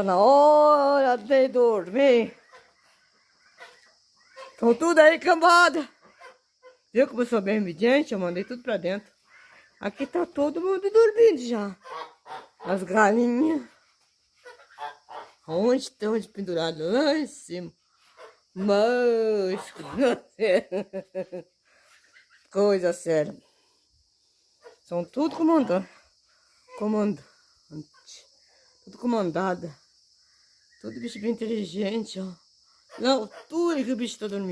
Tá na hora de dormir. Estão tudo aí, cambada. Viu como eu sou bem obediente? Eu mandei tudo pra dentro. Aqui tá todo mundo dormindo já. As galinhas. Onde estão penduradas? Lá em cima. Mas... coisa séria. São tudo comandante. Tudo comandada. Tudo bicho bem inteligente, ó. Na altura que o bicho tá dormindo.